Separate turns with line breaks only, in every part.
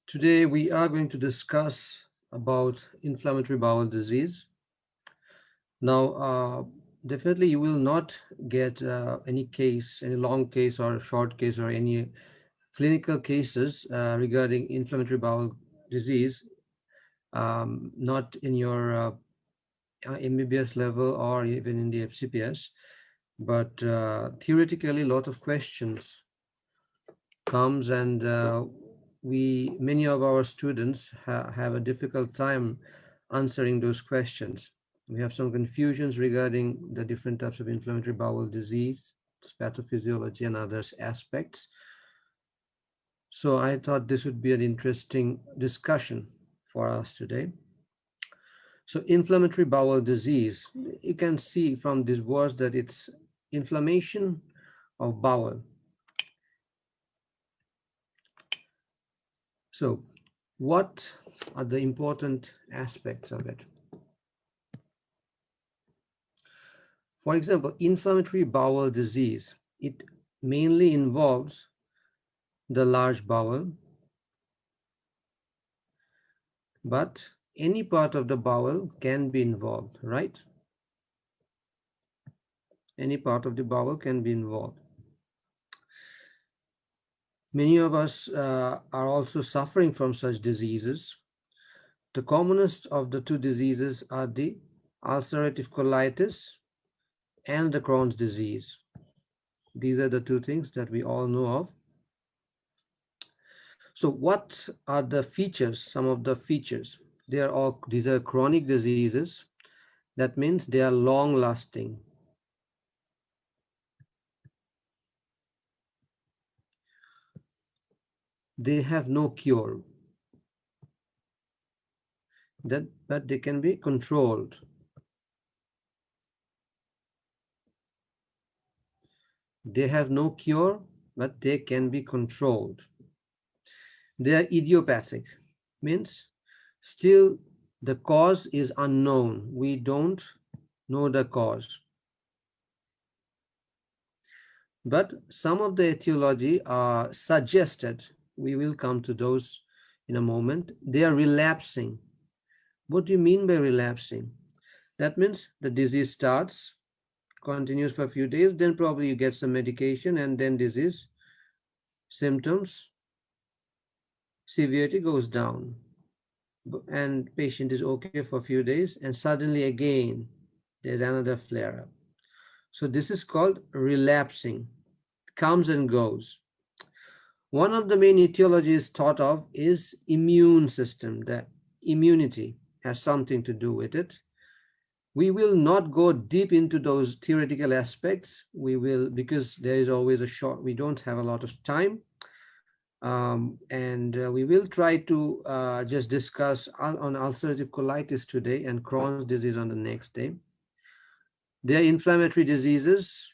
Today we are going to discuss about inflammatory bowel disease. Now, definitely you will not get any case, any long case or short case or any clinical cases regarding inflammatory bowel disease, not in your MBBS level or even in the FCPS, but theoretically a lot of questions comes and many of our students have a difficult time answering those questions. We have some confusions regarding the different types of inflammatory bowel disease, its pathophysiology and other aspects. So I thought this would be an interesting discussion for us today. So inflammatory bowel disease, you can see from these words that it's inflammation of bowel. So what are the important aspects of it? For example, inflammatory bowel disease, it mainly involves the large bowel, but any part of the bowel can be involved, right? Any part of the bowel can be involved. Many of us are also suffering from such diseases. The commonest of the two diseases are the ulcerative colitis and the Crohn's disease. These are the two things that we all know of. So what are the features, some of the features? These are chronic diseases. That means they are long lasting. They have no cure, but they can be controlled. They have no cure, but they can be controlled. They are idiopathic, means still the cause is unknown. We don't know the cause. But some of the etiology are suggested. We will come to those in a moment. They are relapsing. What do you mean by relapsing? That means the disease starts, continues for a few days, then probably you get some medication, and then disease symptoms, severity goes down, and patient is okay for a few days, and suddenly again there's another flare up. So this is called relapsing, comes and goes. One of the main etiologies thought of is immune system. The immunity has something to do with it. We will not go deep into those theoretical aspects. We will, because there is always we don't have a lot of time. We will try to just discuss on ulcerative colitis today and Crohn's disease on the next day. They are inflammatory diseases.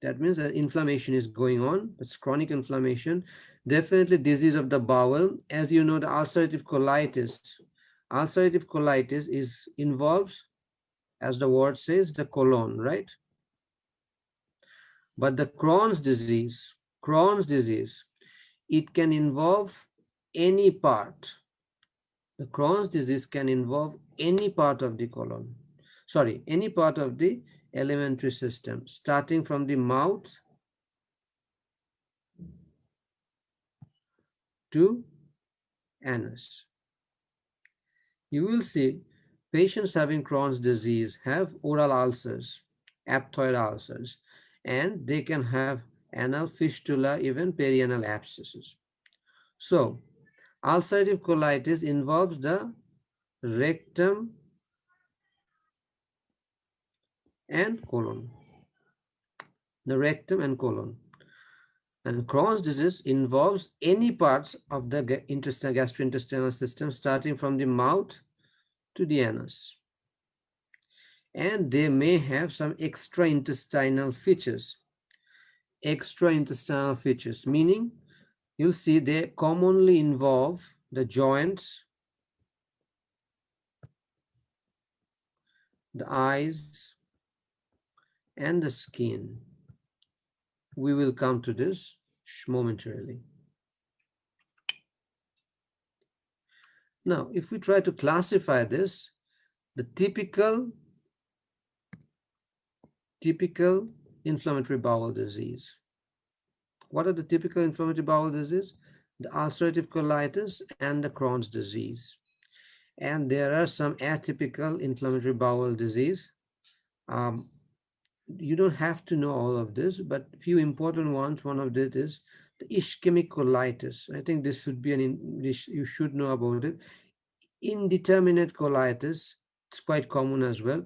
That means that inflammation is going on. It's chronic inflammation. Definitely disease of the bowel. As you know, the ulcerative colitis involves, as the word says, the colon, right? But the Crohn's disease, it can involve any part. The Crohn's disease can involve any part of the colon. Sorry, any part of the alimentary system, starting from the mouth to anus. You will see patients having Crohn's disease have oral ulcers, aphthoid ulcers, and they can have anal fistula, even perianal abscesses. So, ulcerative colitis involves the rectum and colon. The rectum and colon. And Crohn's disease involves any parts of the gastrointestinal system, starting from the mouth to the anus. And they may have some extraintestinal features. Extraintestinal features, meaning you'll see they commonly involve the joints, the eyes, and the skin. We will come to this momentarily. Now, if we try to classify this, the typical inflammatory bowel disease. What are the typical inflammatory bowel disease? The ulcerative colitis and the Crohn's disease. And there are some atypical inflammatory bowel disease. You don't have to know all of this, but few important ones. One of it is the ischemic colitis. I think this should be you should know about it. Indeterminate colitis, it's quite common as well.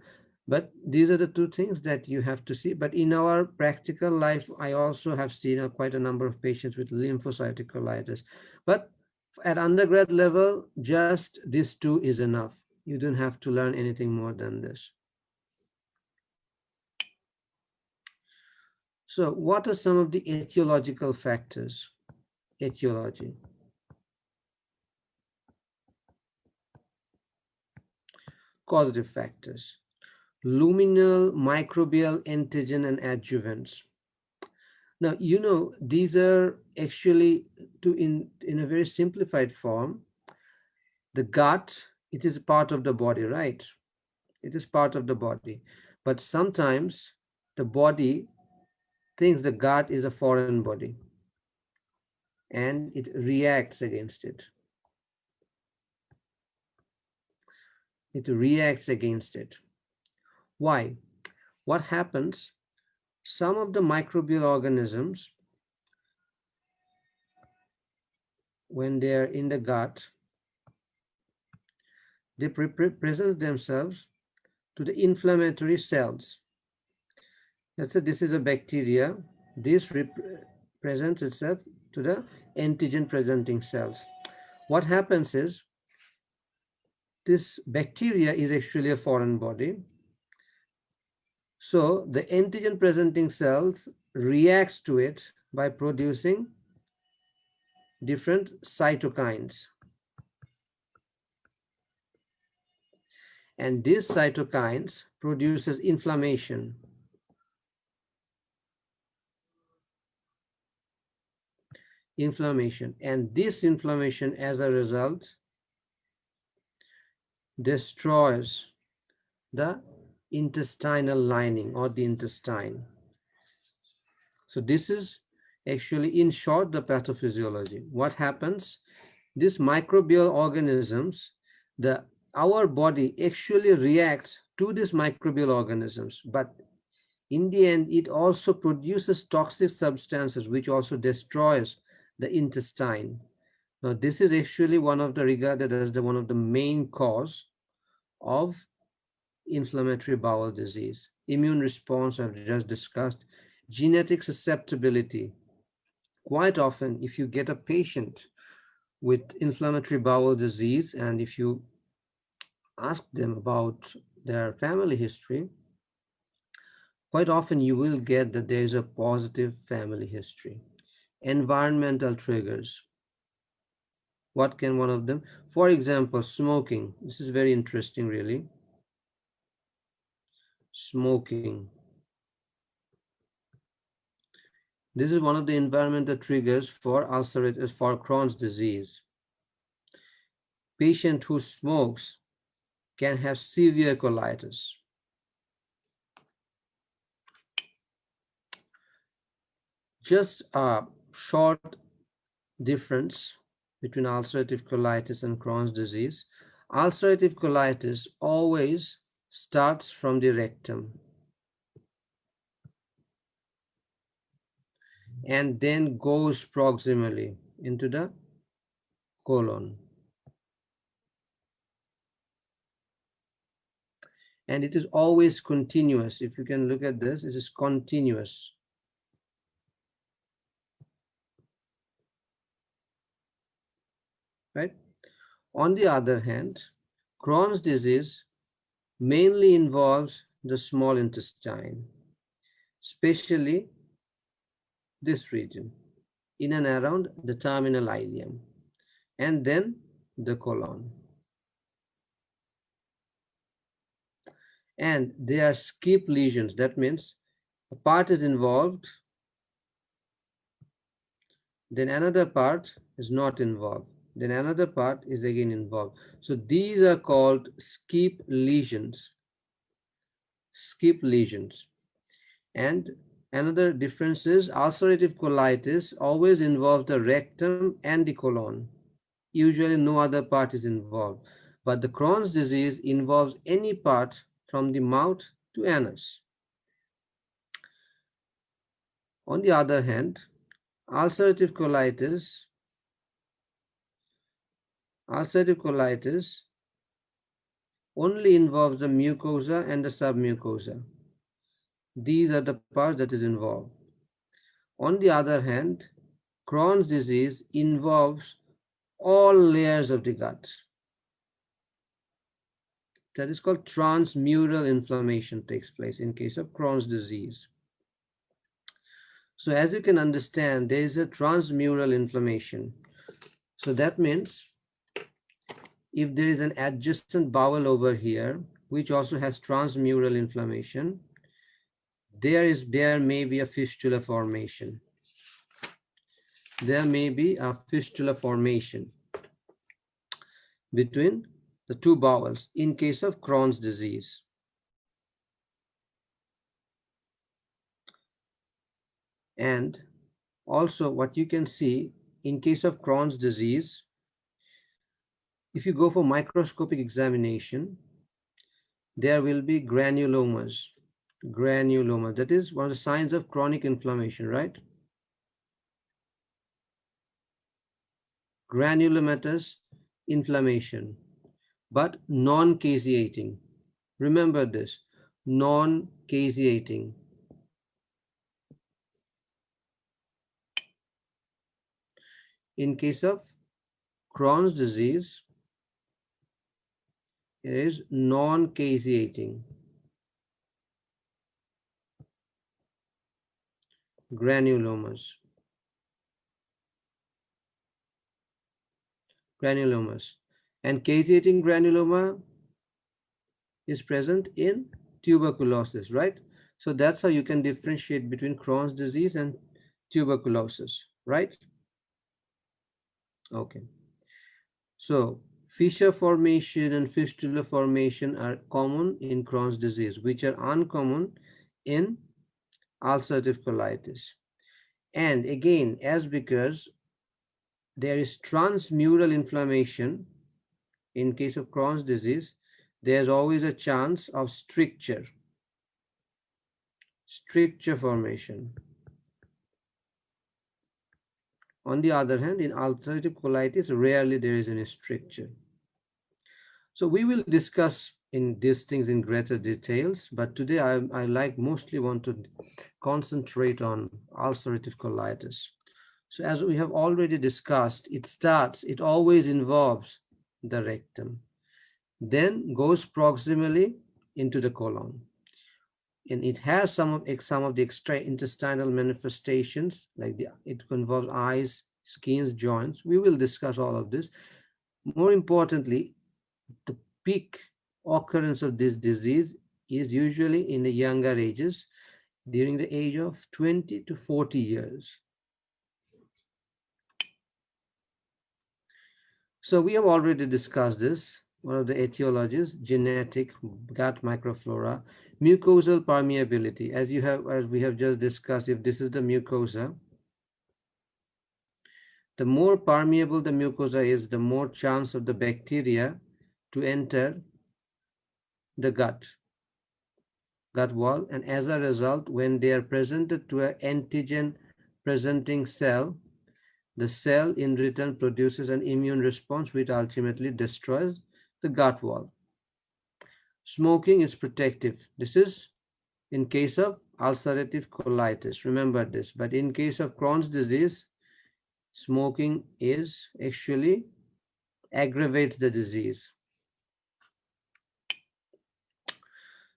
But these are the two things that you have to see. But in our practical life, I also have seen quite a number of patients with lymphocytic colitis. But at undergrad level, just these two is enough. You don't have to learn anything more than this. So what are some of the etiological factors? Etiology. Causative factors. Luminal, microbial, antigen, and adjuvants. Now, you know, these are actually, in a very simplified form, the gut, it is part of the body, right? It is part of the body. But sometimes the body thinks the gut is a foreign body and it reacts against it. It reacts against it. Why? What happens? Some of the microbial organisms, when they are in the gut, they present themselves to the inflammatory cells. Let's say this is a bacteria. This presents itself to the antigen presenting cells. What happens is, this bacteria is actually a foreign body. So the antigen presenting cells reacts to it by producing different cytokines. And these cytokines produces inflammation. And this inflammation, as a result, destroys the intestinal lining or the intestine. So this is actually, in short, the pathophysiology. What happens? These microbial organisms, our body actually reacts to these microbial organisms, but in the end, it also produces toxic substances which also destroys the intestine. Now, this is actually regarded as one of the main cause of inflammatory bowel disease. Immune response, I've just discussed. Genetic susceptibility. Quite often, if you get a patient with inflammatory bowel disease, and if you ask them about their family history, quite often you will get that there is a positive family history. Environmental triggers. What can one of them? For example, smoking. This is very interesting, really. Smoking. This is one of the environmental triggers for Crohn's disease. Patient who smokes can have severe colitis. Just a short difference between ulcerative colitis and Crohn's disease. Ulcerative colitis always starts from the rectum and then goes proximally into the colon. And it is always continuous. If you can look at this, it is continuous. Right? On the other hand, Crohn's disease mainly involves the small intestine, especially this region, in and around the terminal ileum, and then the colon. And they are skip lesions. That means a part is involved, then another part is not involved. then another part is again involved. So these are called skip lesions. Skip lesions. And another difference is ulcerative colitis always involves the rectum and the colon. Usually no other part is involved. But the Crohn's disease involves any part from the mouth to anus. On the other hand, ulcerative colitis, ulcerative colitis only involves the mucosa and the submucosa. These are the parts that is involved. On the other hand, Crohn's disease involves all layers of the gut. That is called transmural inflammation takes place in case of Crohn's disease. So as you can understand, there is a transmural inflammation. So that means if there is an adjacent bowel over here, which also has transmural inflammation, there may be a fistula formation. There may be a fistula formation between the two bowels in case of Crohn's disease. And also what you can see in case of Crohn's disease, if you go for microscopic examination, there will be granulomas. Granuloma, that is one of the signs of chronic inflammation, right? Granulomatous inflammation, but non-caseating. Remember this, non-caseating. In case of Crohn's disease, it is non-caseating. Granulomas. Granulomas. And caseating granuloma is present in tuberculosis, right? So that's how you can differentiate between Crohn's disease and tuberculosis, right? Okay. So fissure formation and fistula formation are common in Crohn's disease, which are uncommon in ulcerative colitis. And again, as because there is transmural inflammation in case of Crohn's disease, there's always a chance of stricture formation. On the other hand, in ulcerative colitis, rarely there is any stricture. So we will discuss in these things in greater details, but today I mostly want to concentrate on ulcerative colitis. So as we have already discussed, it always involves the rectum, then goes proximally into the colon. And it has some of the extra intestinal manifestations, like it involves eyes, skins, joints. We will discuss all of this. More importantly, the peak occurrence of this disease is usually in the younger ages, during the age of 20 to 40 years. So we have already discussed this. One of the etiologies, genetic, gut microflora, mucosal permeability. As we have just discussed, if this is the mucosa, the more permeable the mucosa is, the more chance of the bacteria to enter the gut wall, and as a result, when they are presented to an antigen presenting cell, the cell in return produces an immune response which ultimately destroys the gut wall. Smoking is protective. This is in case of ulcerative colitis. Remember this. But in case of Crohn's disease, smoking is actually aggravates the disease.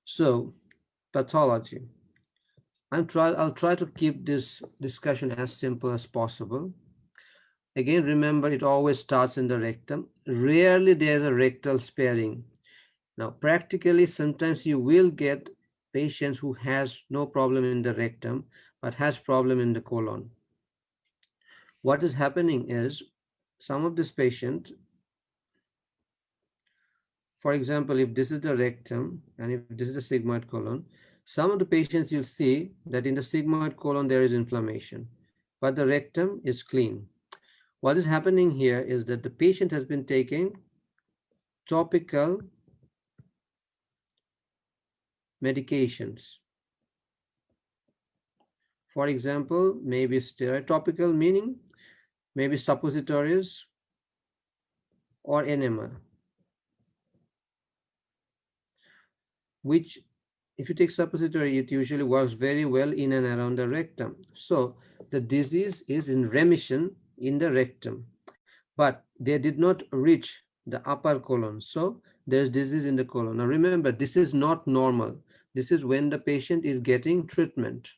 So, pathology. I'll try to keep this discussion as simple as possible. Again, remember, it always starts in the rectum. Rarely there's a rectal sparing. Now, practically, sometimes you will get patients who has no problem in the rectum, but has problem in the colon. What is happening is, some of this patient, for example, if this is the rectum and if this is the sigmoid colon, some of the patients you'll see that in the sigmoid colon there is inflammation, but the rectum is clean. What is happening here is that the patient has been taking topical medications. For example, maybe steroid, topical meaning maybe suppositories or enema, which if you take suppository, it usually works very well in and around the rectum. So the disease is in remission in the rectum, but they did not reach the upper colon. So there's disease in the colon. Now remember, this is not normal. This is when the patient is getting treatment.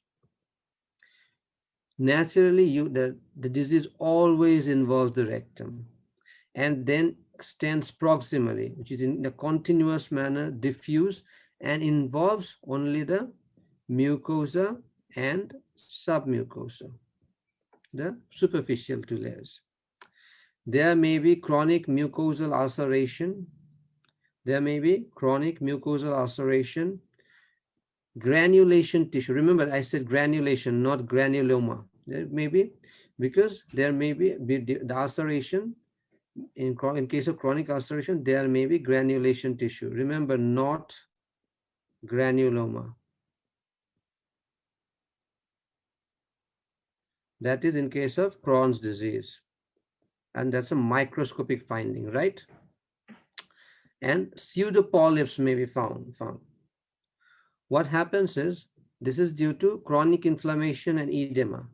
Naturally, the disease always involves the rectum and then extends proximally, which is in a continuous manner, diffuse, and involves only the mucosa and submucosa, the superficial two layers. There may be chronic mucosal ulceration. There may be chronic mucosal ulceration, granulation tissue. Remember, I said granulation, not granuloma. There may be, because there may be the ulceration. In case of chronic ulceration, there may be granulation tissue. Remember, not granuloma. That is in case of Crohn's disease. And that's a microscopic finding, right? And pseudopolyps may be found. What happens is, this is due to chronic inflammation and edema.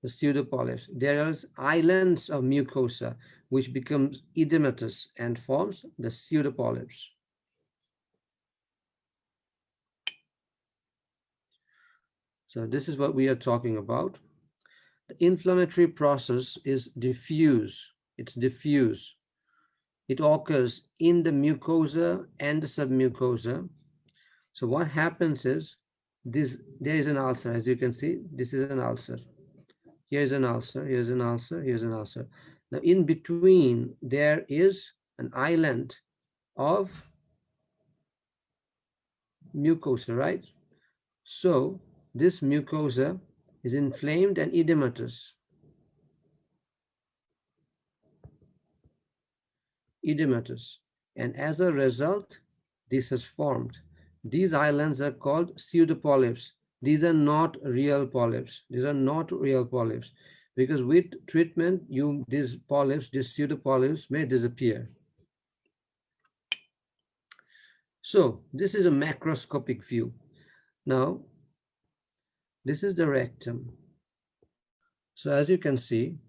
The pseudopolyps. There are islands of mucosa which becomes edematous and forms the pseudopolyps. So this is what we are talking about. The inflammatory process is diffuse. It's diffuse. It occurs in the mucosa and the submucosa. So what happens is, there is an ulcer, as you can see. This is an ulcer. Here is an ulcer, here's an ulcer, here's an ulcer. Now in between there is an island of mucosa, right? So this mucosa is inflamed and edematous. And as a result, this has formed. These islands are called pseudopolyps. These are not real polyps. These are not real polyps, because with treatment, these polyps, these pseudopolyps may disappear. So this is a macroscopic view. Now, this is the rectum. So as you can see,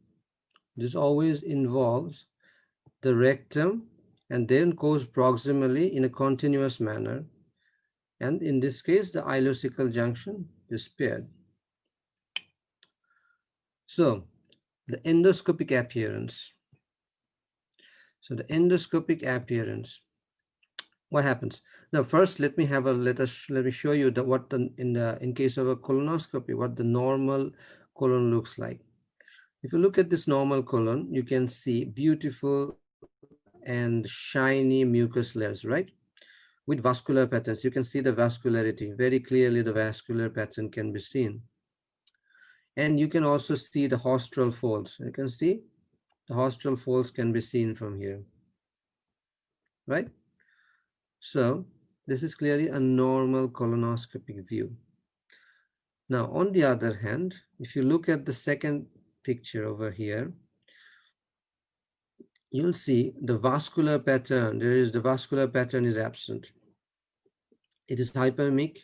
this always involves the rectum and then goes proximally in a continuous manner. And in this case, the ileocecal junction is paired. So the endoscopic appearance. So the endoscopic appearance. What happens? Now, first, let me show you in case of a colonoscopy, what the normal colon looks like. If you look at this normal colon, you can see beautiful and shiny mucus layers, right? With vascular patterns, you can see the vascularity. Very clearly, the vascular pattern can be seen. And you can also see the haustral folds. You can see the haustral folds can be seen from here, right? So this is clearly a normal colonoscopic view. Now, on the other hand, if you look at the second picture over here, you'll see the vascular pattern. The vascular pattern is absent. It is hyperemic.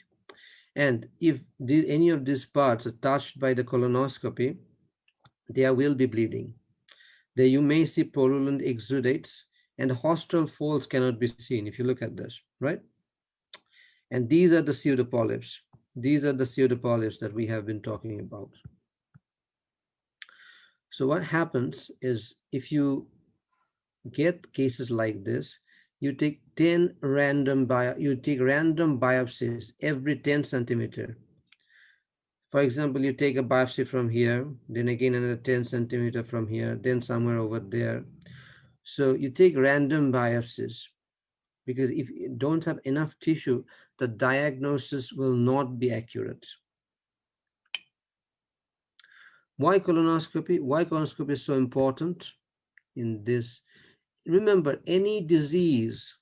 And if any of these parts are touched by the colonoscopy, there will be bleeding. There you may see purulent exudates, and the haustral folds cannot be seen if you look at this, right? And these are the pseudopolyps. These are the pseudopolyps that we have been talking about. So what happens is, if you get cases like this, you take random biopsies every 10 centimeter. For example, you take a biopsy from here, then again another 10 centimeter from here, then somewhere over there. So you take random biopsies because if you don't have enough tissue, the diagnosis will not be accurate. Why colonoscopy? Why colonoscopy is so important in this? Remember, any disease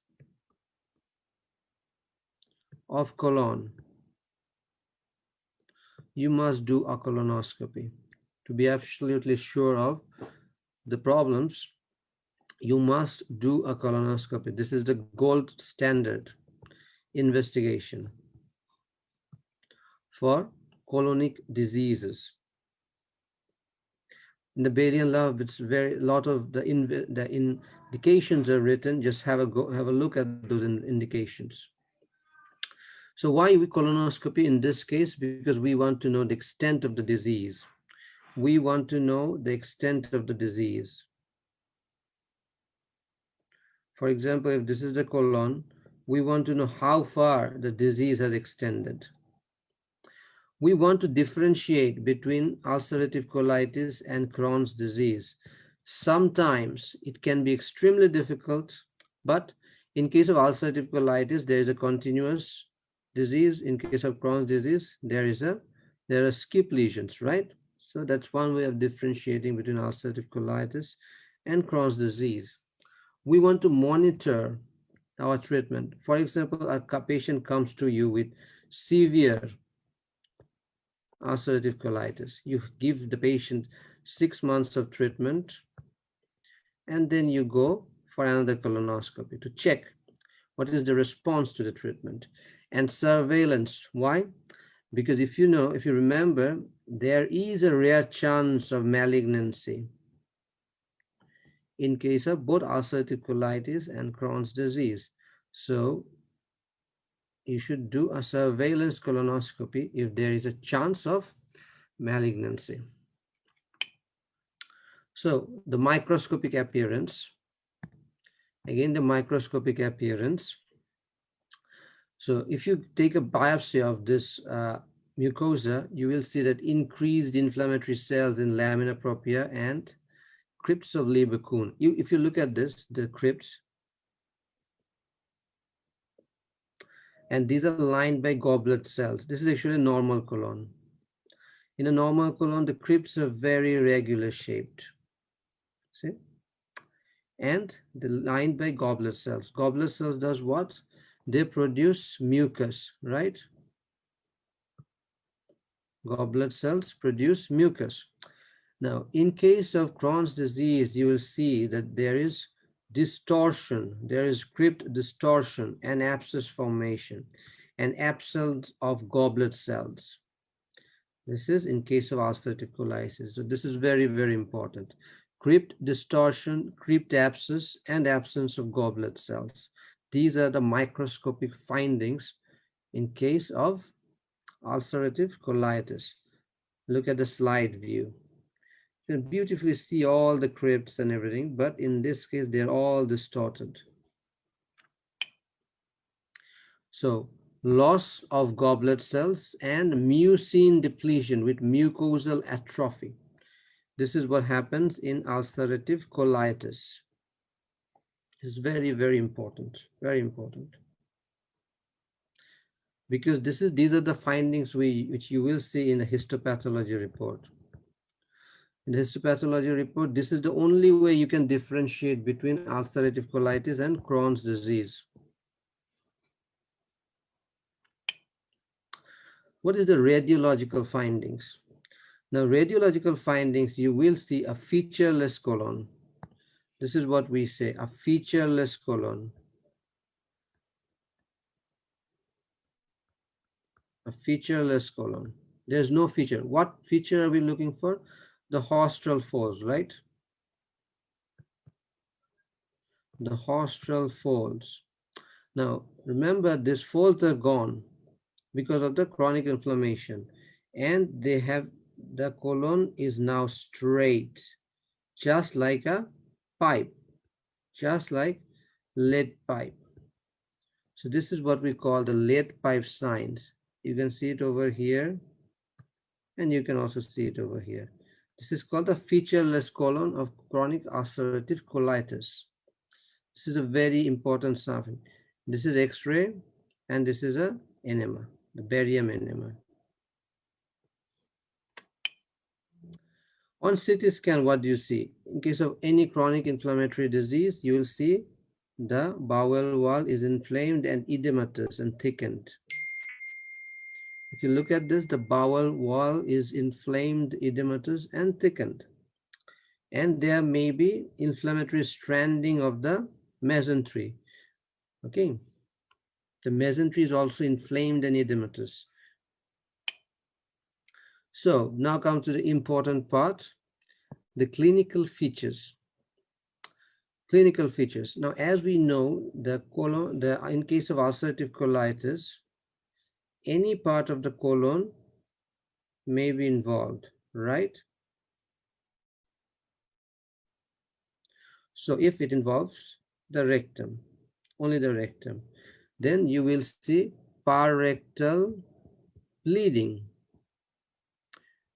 of colon, you must do a colonoscopy to be absolutely sure of the problems. You must do a colonoscopy. This is the gold standard investigation for colonic diseases. In the barium law, it's very lot of the indications are written. Just have a look at those indications. So why we colonoscopy in this case? Because we want to know the extent of the disease. We want to know the extent of the disease. For example, if this is the colon, we want to know how far the disease has extended. We want to differentiate between ulcerative colitis and Crohn's disease. Sometimes it can be extremely difficult, but in case of ulcerative colitis, there is a continuous disease. In case of Crohn's disease, there are skip lesions, right? So that's one way of differentiating between ulcerative colitis and Crohn's disease. We want to monitor our treatment. For example, a patient comes to you with severe ulcerative colitis. You give the patient 6 months of treatment, and then you go for another colonoscopy to check what is the response to the treatment. And surveillance. Why? Because if you remember, there is a rare chance of malignancy in case of both ulcerative colitis and Crohn's disease. So you should do a surveillance colonoscopy if there is a chance of malignancy. So the microscopic appearance, again the microscopic appearance. So if you take a biopsy of this mucosa, you will see that increased inflammatory cells in lamina propria and crypts of Lieberkühn. If you look at this, the crypts, and these are lined by goblet cells. This is actually a normal colon. In a normal colon, the crypts are very regular shaped. See? And they're lined by goblet cells. Goblet cells does what? They produce mucus, right? Goblet cells produce mucus. Now, in case of Crohn's disease, you will see that there is distortion, there is crypt distortion and abscess formation and absence of goblet cells. This is in case of ulcerative colitis. So this is very, very important. Crypt distortion, crypt abscess, and absence of goblet cells. These are the microscopic findings in case of ulcerative colitis. Look at the slide view. You can beautifully see all the crypts and everything, but in this case, they're all distorted. So, loss of goblet cells and mucin depletion with mucosal atrophy. This is what happens in ulcerative colitis. It's very, very important, very important. Because these are the findings which you will see in the histopathology report. In the histopathology report, this is the only way you can differentiate between ulcerative colitis and Crohn's disease. What is the radiological findings? Now, radiological findings, you will see a featureless colon. This is what we say, a featureless colon. A featureless colon. There's no feature. What feature are we looking for? The haustral folds, right? The haustral folds. Now, remember, these folds are gone because of the chronic inflammation, and the colon is now straight, just like a pipe, just like lead pipe. So this is what we call the lead pipe signs. You can see it over here. And you can also see it over here. This is called the featureless colon of chronic ulcerative colitis. This is a very important something. This is X-ray, and this is a enema, the barium enema. On CT scan, what do you see? In case of any chronic inflammatory disease, you will see the bowel wall is inflamed and edematous and thickened. If you look at this, the bowel wall is inflamed, edematous, and thickened. And there may be inflammatory stranding of the mesentery. Okay. The mesentery is also inflamed and edematous. So now come to the important part, the clinical features. Clinical features. Now, as we know, in case of ulcerative colitis, any part of the colon may be involved, right? So if it involves the rectum, only the rectum, then you will see parectal bleeding.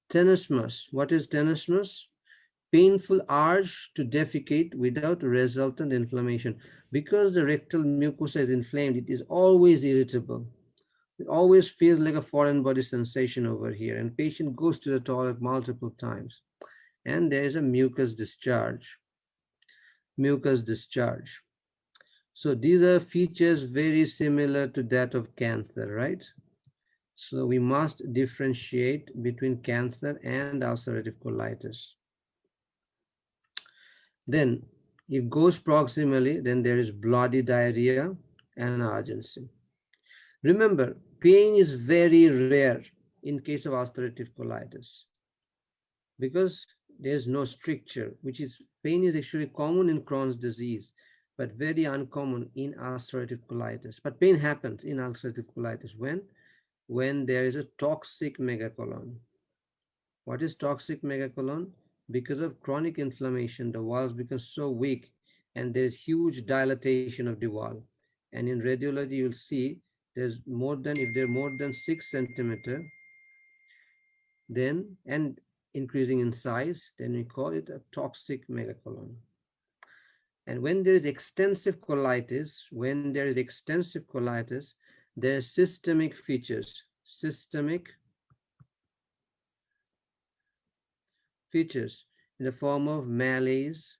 Tenesmus. What is tenesmus? Painful urge to defecate without resultant inflammation. Because the rectal mucosa is inflamed, it is always irritable. It always feels like a foreign body sensation over here, and patient goes to the toilet multiple times. And there is a mucus discharge. Mucus discharge. So these are features very similar to that of cancer, right? So we must differentiate between cancer and ulcerative colitis. Then, if goes proximally, then there is bloody diarrhea and urgency. Remember, pain is very rare in case of ulcerative colitis because there's no stricture, which is pain is actually common in Crohn's disease, but very uncommon in ulcerative colitis. But pain happens in ulcerative colitis when there is a toxic megacolon. What is toxic megacolon? Because of chronic inflammation, the walls become so weak and there's huge dilatation of the wall. And in radiology, you'll see there's more than, if they're more than 6 centimeter, then, and increasing in size, then we call it a toxic megacolon. And when there is extensive colitis, there are systemic features, in the form of malaise,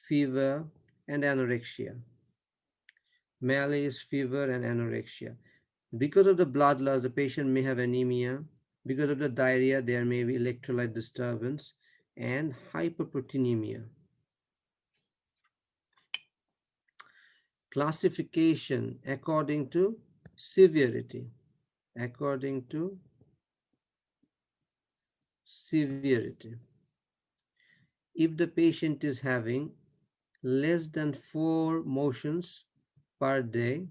fever, and anorexia. Malaise, fever, and anorexia. Because of the blood loss, the patient may have anemia. Because of the diarrhea, there may be electrolyte disturbance and hyperproteinemia. Classification according to severity. If the patient is having less than 4 motions per day,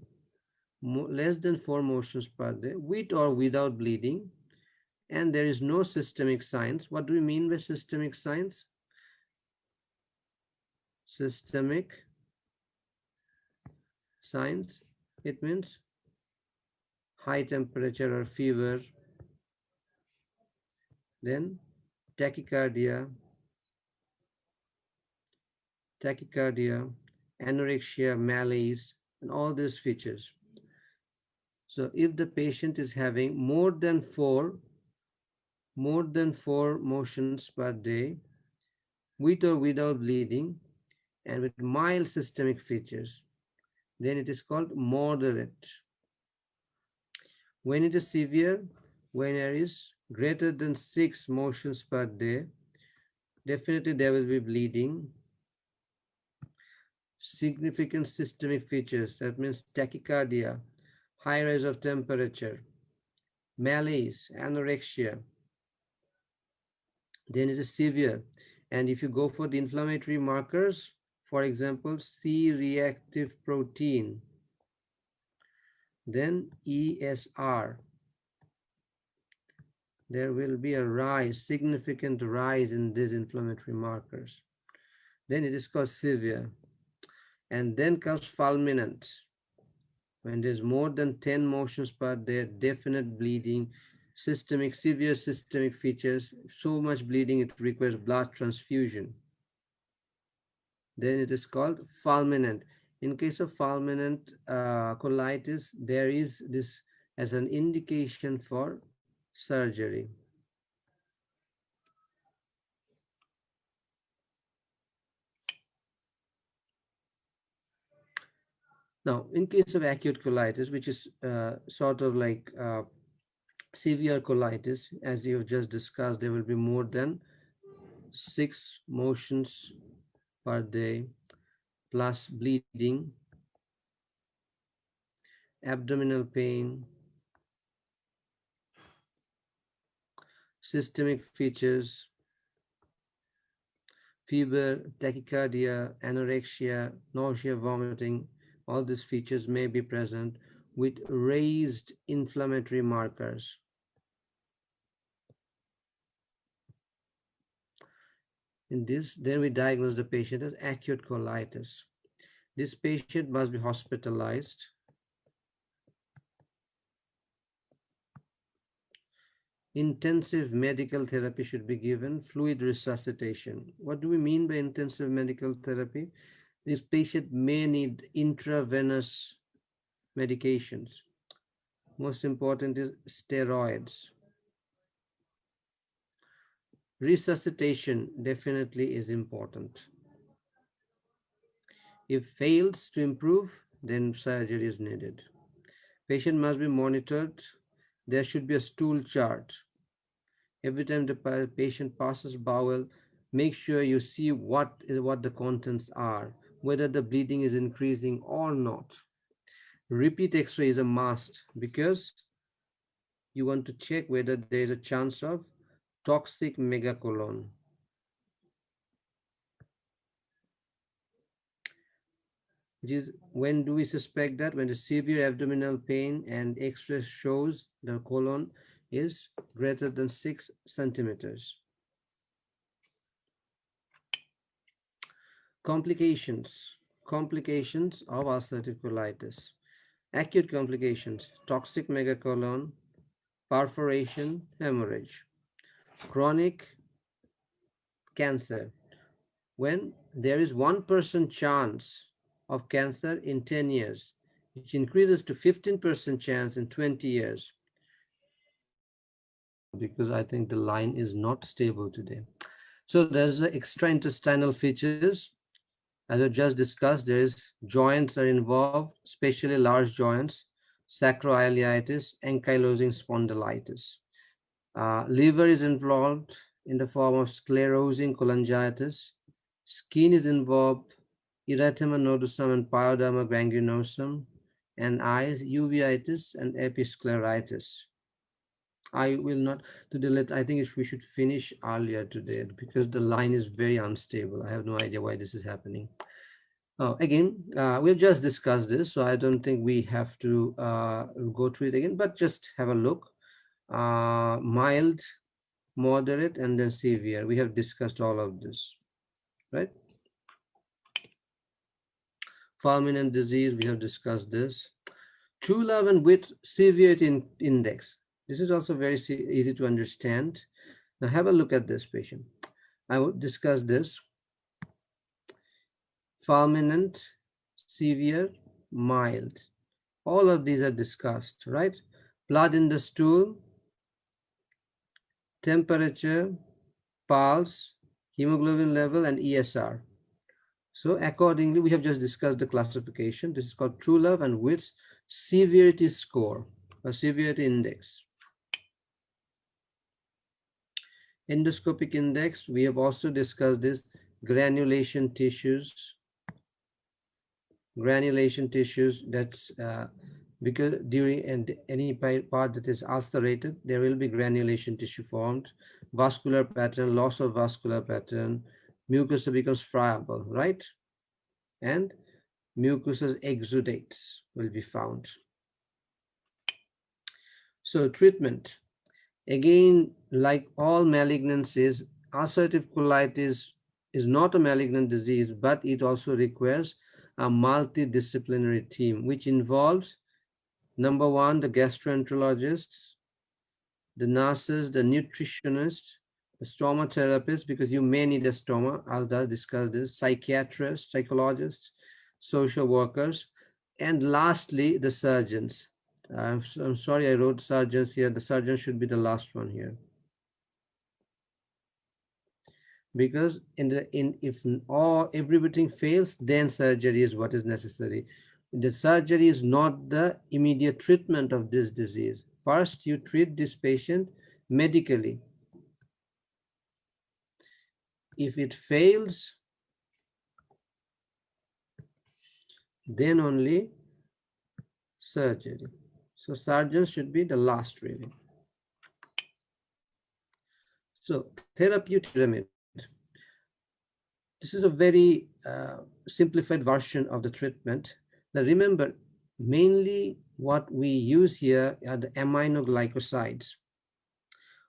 with or without bleeding, and there is no systemic signs. What do we mean by systemic signs? Systemic signs, it means high temperature or fever, then tachycardia, anorexia, malaise, and all these features. So if the patient is having more than four motions per day, with or without bleeding, and with mild systemic features, then it is called moderate. When it is severe, when there is greater than 6 motions per day, definitely there will be bleeding. Significant systemic features, that means tachycardia, high rise of temperature, malaise, anorexia, then it is severe. And if you go for the inflammatory markers, for example, C-reactive protein, then ESR, there will be a rise, significant rise in these inflammatory markers. Then it is called severe. And then comes fulminant. When there's more than 10 motions per day, definite bleeding, severe systemic features, so much bleeding it requires blood transfusion. Then it is called fulminant. In case of fulminant colitis, there is this as an indication for surgery. Now, in case of acute colitis, which is sort of like severe colitis, as you have just discussed, there will be more than 6 motions per day, plus bleeding, abdominal pain, systemic features, fever, tachycardia, anorexia, nausea, vomiting. All these features may be present with raised inflammatory markers. In this, then we diagnose the patient as acute colitis. This patient must be hospitalized. Intensive medical therapy should be given, fluid resuscitation. What do we mean by intensive medical therapy? This patient may need intravenous medications. Most important is steroids. Resuscitation definitely is important. If fails to improve, then surgery is needed. Patient must be monitored. There should be a stool chart. Every time the patient passes bowel, make sure you see what the contents are, whether the bleeding is increasing or not. Repeat X-ray is a must because you want to check whether there is a chance of toxic megacolon. Which is, when do we suspect that? When the severe abdominal pain and X-ray shows the colon is greater than 6 centimeters. Complications of ulcerative colitis. Acute complications: toxic megacolon, perforation, hemorrhage. Chronic cancer, when there is 1% chance of cancer in 10 years, which increases to 15% chance in 20 years. Because I think the line is not stable today. So there's the extraintestinal features. As I just discussed, there is joints are involved, especially large joints, sacroiliitis, ankylosing spondylitis. Liver is involved in the form of sclerosing cholangitis. Skin is involved, erythema nodosum and pyoderma gangrenosum, and eyes, uveitis and episcleritis. I will not to delete. I think we should finish earlier today because the line is very unstable. I have no idea why this is happening. Again, we've just discussed this, so I don't think we have to go through it again, but just have a look. Mild, moderate, and then severe. We have discussed all of this, right? Fulminant disease, we have discussed this. True love and width severity index. This is also very easy to understand. Now have a look at this patient. I will discuss this. Fulminant, severe, mild. All of these are discussed, right? Blood in the stool, temperature, pulse, hemoglobin level, and ESR. So accordingly, we have just discussed the classification. This is called true love and width severity score, or severity index. Endoscopic index, we have also discussed this. Granulation tissues, that's because during any part that is ulcerated, there will be granulation tissue formed. Vascular pattern, loss of vascular pattern, mucosa becomes friable, right? And mucosal exudates will be found. So treatment, again, like all malignancies, ulcerative colitis is not a malignant disease, but it also requires a multidisciplinary team, which involves, number one, the gastroenterologists, the nurses, the nutritionist, the stoma therapist, because you may need a stoma. I'll discuss this. Psychiatrists, psychologists, social workers, and lastly, the surgeons. I'm sorry I wrote surgeons here. The surgeon should be the last one here. Because if all everything fails, then surgery is what is necessary. The surgery is not the immediate treatment of this disease. First, you treat this patient medically. If it fails, then only surgery. So surgeons should be the last really. So therapeutic pyramid. This is a very simplified version of the treatment. Now remember, mainly what we use here are the aminoglycosides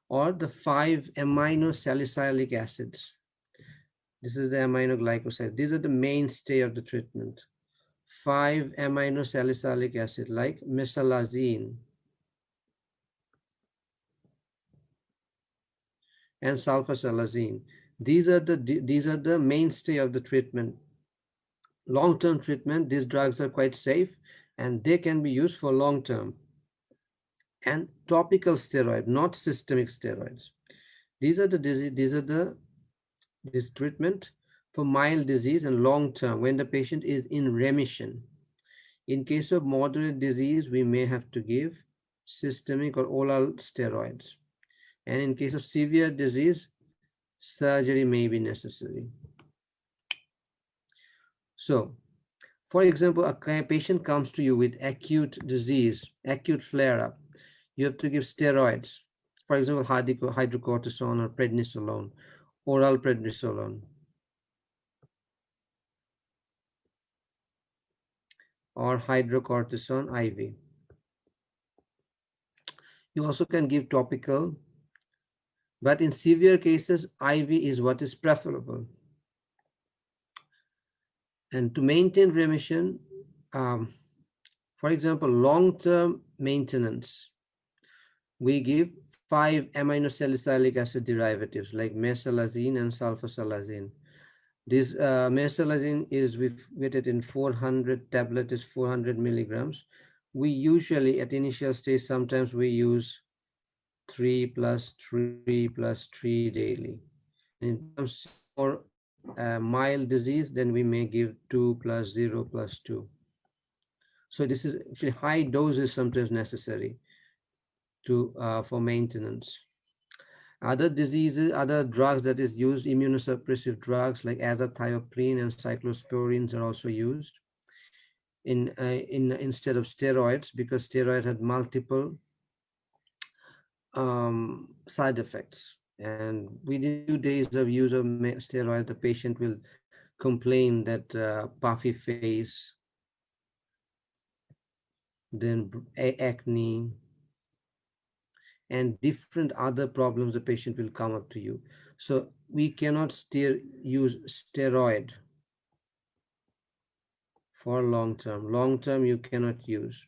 or the 5-aminosalicylic acids. This is the aminoglycoside. These are the mainstay of the treatment. 5-aminosalicylic acid like mesalazine and sulfasalazine. These are the mainstay of the treatment. Long-term treatment, these drugs are quite safe and they can be used for long-term. And topical steroid, not systemic steroids. These are this treatment for mild disease and long-term when the patient is in remission. In case of moderate disease, we may have to give systemic or oral steroids. And in case of severe disease, surgery may be necessary. So, for example, a patient comes to you with acute disease, acute flare-up. You have to give steroids, for example, hydrocortisone or prednisolone, oral prednisolone, or hydrocortisone IV. You also can give topical, but in severe cases, IV is what is preferable. And to maintain remission, for example, long-term maintenance, we give 5-aminosalicylic acid derivatives like mesalazine and sulfasalazine. This mesalazine is, we get it in 400 tablet is 400 milligrams. We usually at initial stage, sometimes we use 3 plus 3 plus 3 daily. In terms for mild disease, then we may give 2 plus 0 plus 2. So this is actually high doses sometimes necessary to for maintenance. Other diseases, other drugs that is used, immunosuppressive drugs like azathioprine and cyclosporines are also used instead of steroids, because steroids had multiple side effects. And within 2 days of use of steroid, the patient will complain that puffy face, then acne, and different other problems the patient will come up to you. So we cannot use steroid for long term. Long term you cannot use.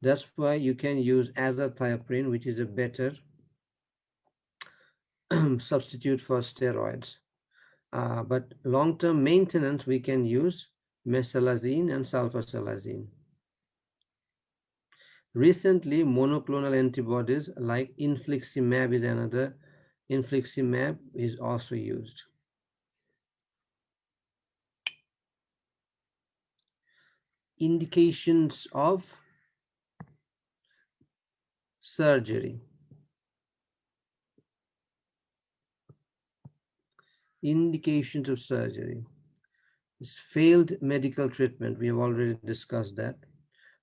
That's why you can use azathioprine, which is a better substitute for steroids. But long-term maintenance, we can use mesalazine and sulfasalazine. Recently, monoclonal antibodies like infliximab is another. Infliximab is also used. Indications of surgery. Indications of surgery. It's failed medical treatment. We have already discussed that.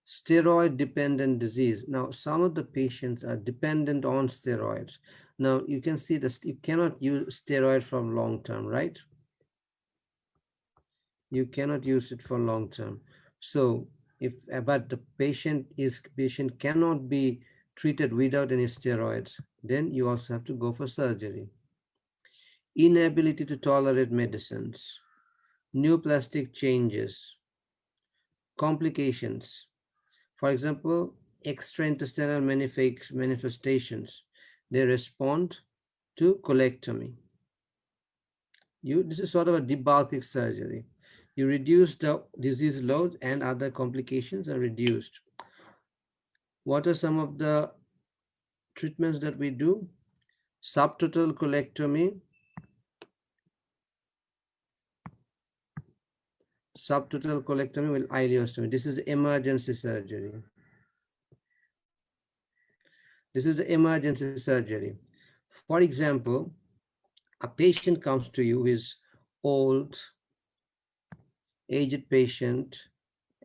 Steroid dependent disease. Now, some of the patients are dependent on steroids. Now, you can see this, you cannot use steroid from long term, right? You cannot use it for long term. So, but the patient cannot be treated without any steroids, then you also have to go for surgery. Inability to tolerate medicines, neoplastic changes, complications. For example, extraintestinal manifestations, they respond to colectomy. This is sort of a debulking surgery. You reduce the disease load and other complications are reduced. What are some of the treatments that we do? Subtotal colectomy, with ileostomy. This is the emergency surgery. For example, a patient comes to you who is old, aged patient,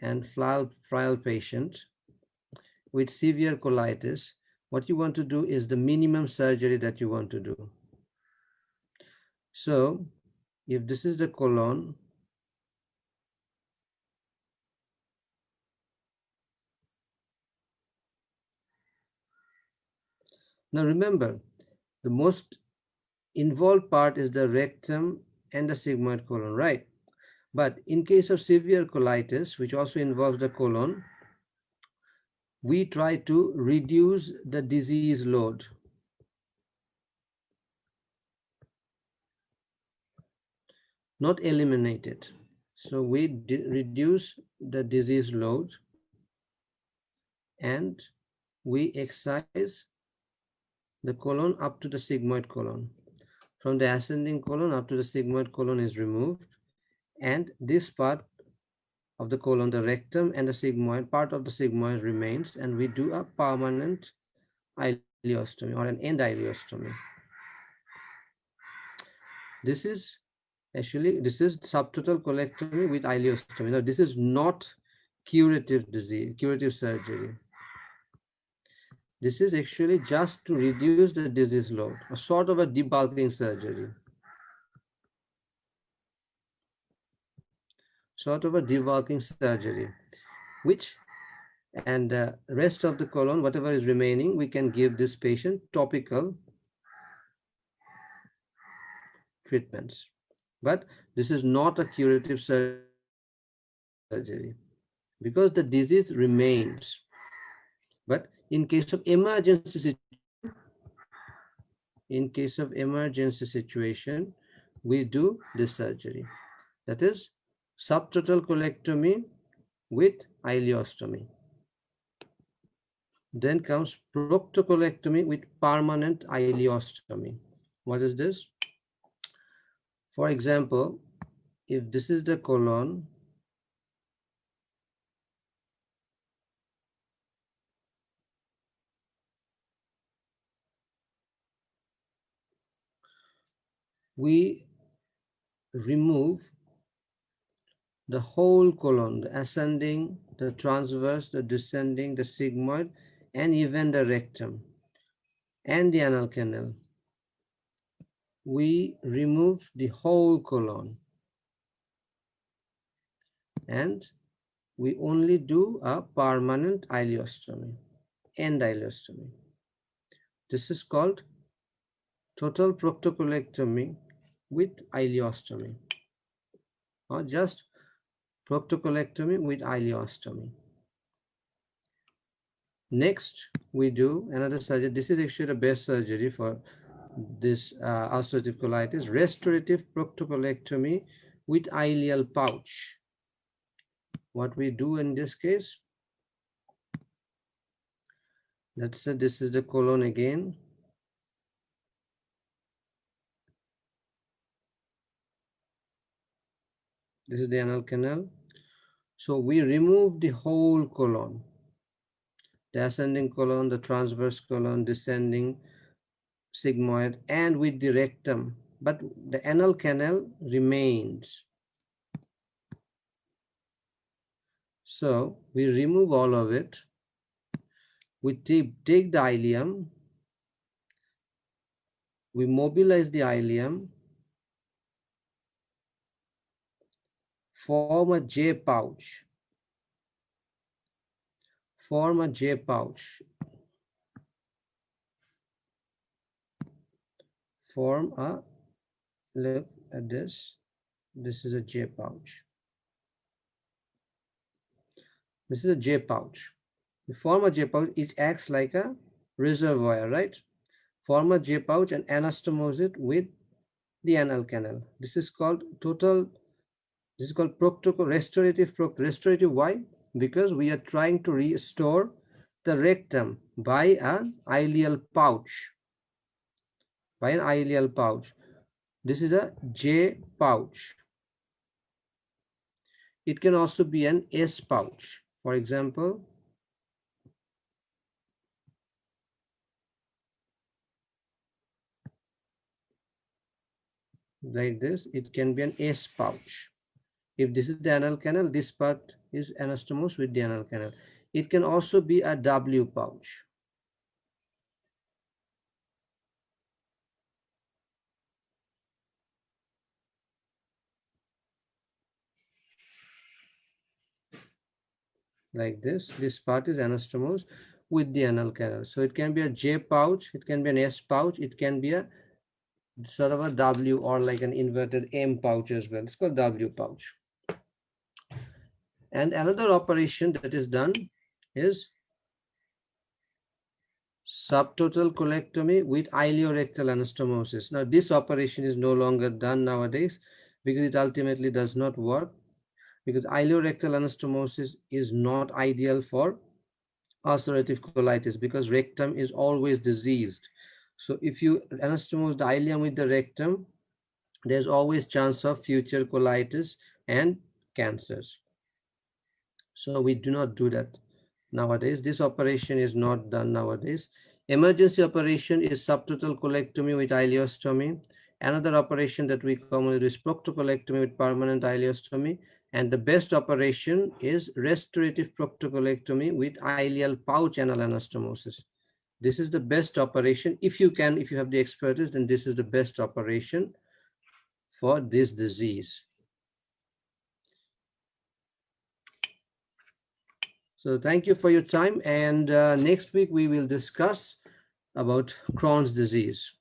and frail patient with severe colitis. What you want to do is the minimum surgery that you want to do. So, if this is the colon, now remember, the most involved part is the rectum and the sigmoid colon, right? But in case of severe colitis, which also involves the colon, we try to reduce the disease load. Not eliminate it. So we reduce the disease load and we excise the colon up to the sigmoid colon. From the ascending colon up to the sigmoid colon is removed, and this part of the colon, the rectum and the sigmoid, part of the sigmoid remains, and we do a permanent ileostomy or an end ileostomy. This is subtotal colectomy with ileostomy. Now, this is not curative surgery. This is actually just to reduce the disease load, a sort of a debulking surgery. Which, and the rest of the colon, whatever is remaining, we can give this patient topical treatments. But this is not a curative surgery because the disease remains. But in case of emergency situation, we do this surgery. That is subtotal colectomy with ileostomy. Then comes proctocolectomy with permanent ileostomy. What is this? For example, if this is the colon, we remove the whole colon, the ascending, the transverse, the descending, the sigmoid, and even the rectum and the anal canal. We remove the whole colon and we only do a permanent ileostomy, end ileostomy. This is called total proctocolectomy with ileostomy, or just proctocolectomy with ileostomy. Next, we do another surgery. This is actually the best surgery for this ulcerative colitis, restorative proctocolectomy with ileal pouch. What we do in this case, let's say this is the colon again. This is the anal canal. So we remove the whole colon, the ascending colon, the transverse colon, descending sigmoid, and with the rectum, but the anal canal remains. So we remove all of it. We take the ileum, we mobilize the ileum, form a J pouch, look at this is a J pouch. This is a J pouch. You form a J pouch, it acts like a reservoir, right? Form a J pouch and anastomose it with the anal canal. This is called restorative. Why? Because we are trying to restore the rectum by an ileal pouch. By an ileal pouch. This is a J pouch. It can also be an S pouch. For example, like this, it can be an S pouch. If this is the anal canal, this part is anastomosed with the anal canal. It can also be a W pouch. Like this part is anastomosed with the anal canal. So it can be a J pouch, it can be an S pouch, it can be a sort of a W or like an inverted M pouch as well. It's called W pouch. And another operation that is done is subtotal colectomy with ileorectal anastomosis. Now, this operation is no longer done nowadays because it ultimately does not work, because ileorectal anastomosis is not ideal for ulcerative colitis because rectum is always diseased. So if you anastomose the ileum with the rectum, there's always chance of future colitis and cancers. So we do not do that nowadays. This operation is not done nowadays. Emergency operation is subtotal colectomy with ileostomy. Another operation that we commonly do is proctocolectomy with permanent ileostomy. And the best operation is restorative proctocolectomy with ileal pouch anal anastomosis. This is the best operation. If you have the expertise, then this is the best operation for this disease. So thank you for your time. And next week we will discuss about Crohn's disease.